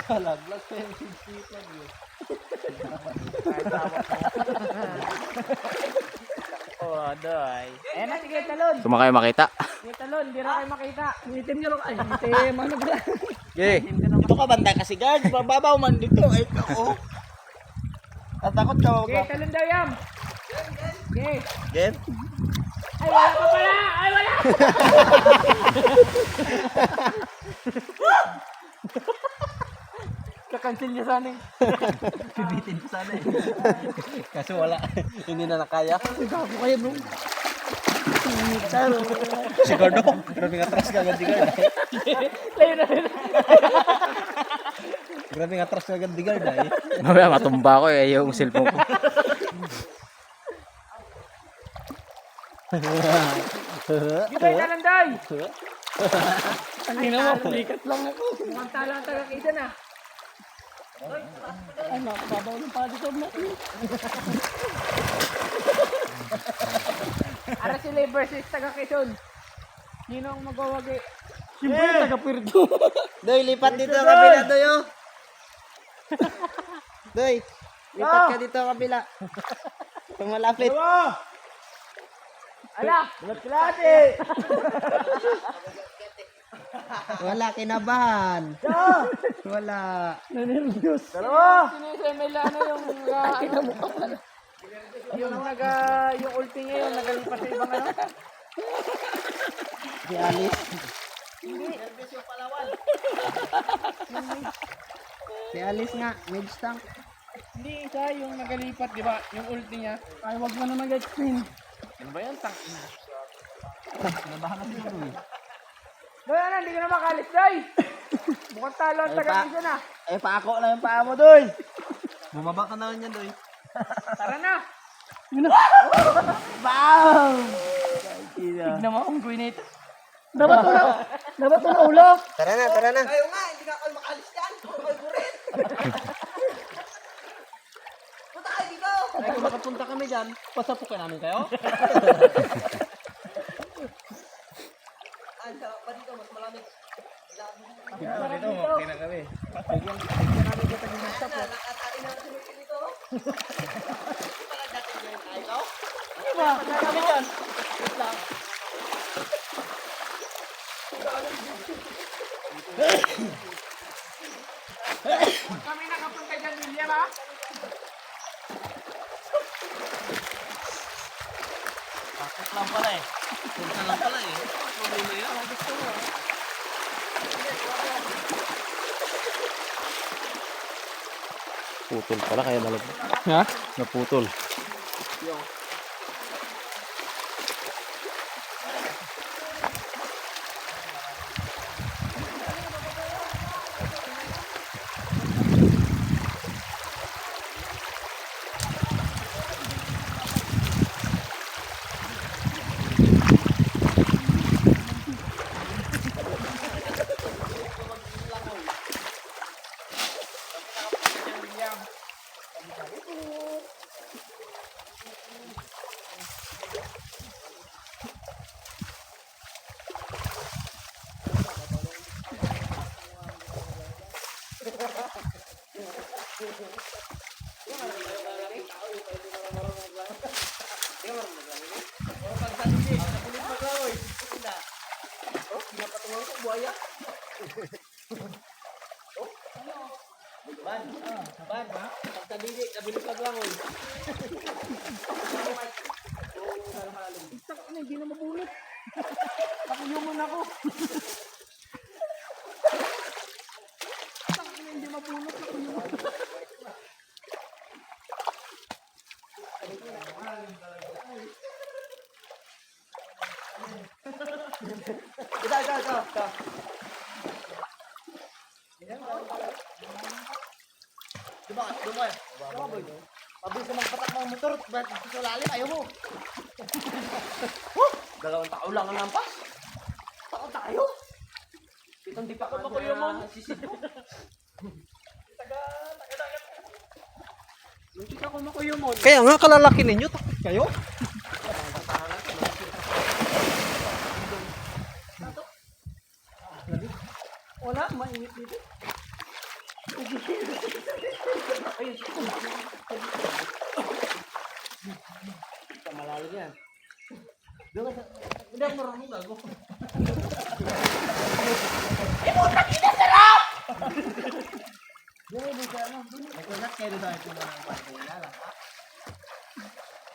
Kalaglag pa yung sisipan yun. Oh, doy. Eh na, sige, talon. Kung kayo makita. Sige, talon. Hindi na kayo makita. Itim nyo lang. Ay, itim. Ano ba? Okay. Dito ka banda kasi guard. Bababaw man dito. Ay, ako. Tatakot ka Sige, wag. talon daw yan. Sige. Game? Ay, wala pa pala. Ay, wala. Kakansil niya sana eh. Pibitin ko sana eh. Kaso wala. Hindi na nakaya. Gago kayo bro. Si Gordo. Grabe nga atras ka agad di guard. Layo na rin. Grabe nga atras ka agad di guard eh. Mamaya matumba ko eh yung cellphone ko. Gibay, talon daw. Ang ina mo, likat lang ako. Mukhang talo ang taga-kisa na. Ay, makababaw ng pa dito mo. Ara sila versus taga-Quezon. Sino ang magwawagi? Siyempre, taga-Pirdo. Doy, lipat dito ang kabila, Doy, oh. Doy, lipat ka dito ang kabila. Kung malapit. Ala! Klase! Wala, kinabahan. Wala. Nanirvyos. Dalawa! Sino yung SML ano yung yung ulti ngayon nagalipas sa ibang ano? Si Alice. Si Alice nga, mage tank. Hindi isa yung nagalipat, di ba? Yung ulti niya. Ay, wag mo na mag-explain. Ano ba yan? Tang ina. Kinabahan na siya, Doy. Doy, ano? Hindi ka na makalis, Doy! Mukhang talo ang Ay, taga-kisa na. Eh, paako lang yung paa mo, Doy. Bumaba ka na lang yan, Doy. Tara na! Bam! Tignan mo akong guinit. Dapat na ulo. Tara na, tara na. Ayaw nga, hindi ka ako makalis yan. Ay, buret. Punta kayo dito. Ay, kung makapunta kami dyan, pasapukin namin kayo. Ay, ba dito, mas malamig. Dito, okay na kami. Bigyan namin kita ng sapot. Nakatali na kami dito. Para dati yung ayaw. Ano ba? Kami dyan. Wait lang. Kami nakapunta dyan, William, ha? Bakit lang pala eh. Punta lang pala eh. Problema yun. Putol pala kaya malabot. Ha? Naputol. Hindi na mabulot. Nakuyumon ako. Hindi mabulot. Nakuyumon. Ito. Diba? Dumoy. Mabilis na magpatak ng motor. Ba't sa lalim? Ayaw mo. Dalawang tao lang ang lampas. Tao tayo. Itong di pa ka na sisid mo. Hindi ka kumakuyumon. Kaya nga kalalaki ninyo. Takot kayo. Wala, mainit dito. Malalim yan. Doon ka sa... Hindi ako marunong gago. Doon ka ano? Nagkunat kayo doon ito na ng pati na lang, ha?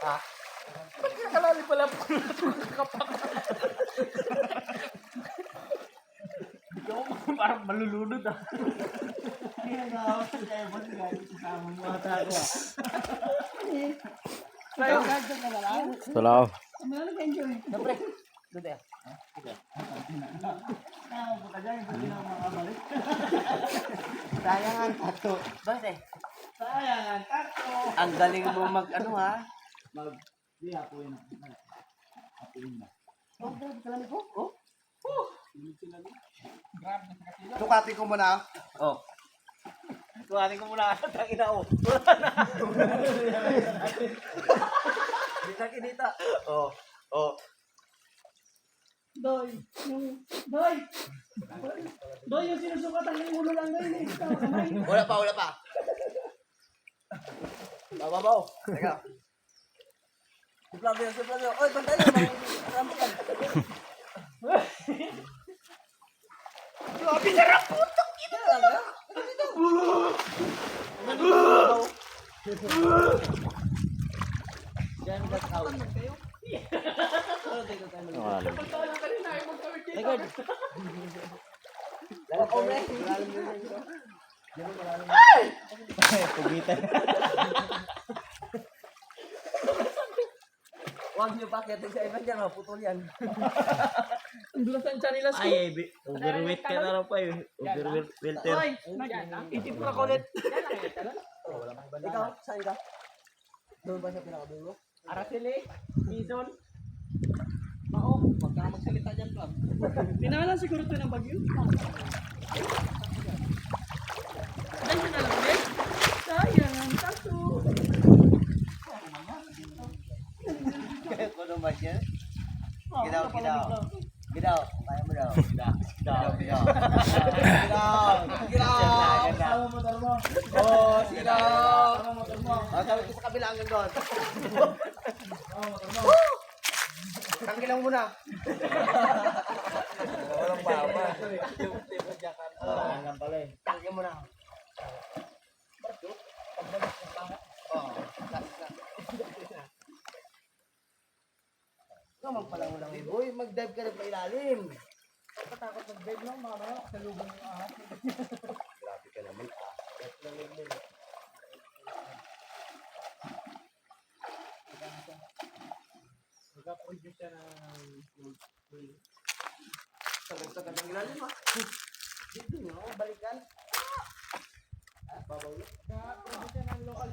Ha? Kalali pala po. Kapak. Ikaw parang malulunod, ha? Kaya nakawas sa Evan, gano'n kasama yung mga tago, ha? Tayo. Ito lang ako. Siyempre. Doon tayo. Nakapunta dyan, hindi na makabalik. Sayang ang tato. Bakit? Sayang ang tato. Ang galing mo mag, ano ha? Di ako yun. Ako yun na. Oh, grabe ka lang ko. Oh. Tukatin ko muna. Oh. Tukatin ko muna. Tangina oh. Wala na. Di na kinita. Oh. Oh. Doy. Doy, yung sinusukatan ng ulo lang doy. Wala pa. Babaw. Teka. Suplado. Oy, bantay mo. Marami yan. Grabe na rin. Putok kita lang. Diyan ka sa kawan. Malalim. Pagtalang kanina ay magkawit dito. Teka. Pugitan. Huwag niyo pakitin sa iba dyan, putol yan. Ang dulas ang chanilas ko. Ay, overweight ka na lang pa yun. Overweight filter. Oy, itipura ko ulit. Ikaw, saan ka? Doon ba siya pinakadulo? Araceli, Bison. Oo, wag ka na magsalita dyan, Plum. Pinahalan siguro ito ng bagyo. Ay, yun na lang ulit. Sayang ang tato. Kaya ko naman yan. Gidaw. Gidaw, kaya mo daw. Gidaw. Oh, gidaw. Sabi ko sa kabila hanggang doon. Tanggilan mo na. Walang baba. Hanggang pala eh. Tanggilan mo na. Oh, ikaw magpalangulang eh. Uy, mag-dive ka na pa ilalim. Katakot mag-bed lang, mga sa lubong yung ahas. Grabe ka naman. Magka-produce siya ng Tagal ng ilalim ah. Dito nyo, balikan. Babaw yun. Magka-produce siya ng local.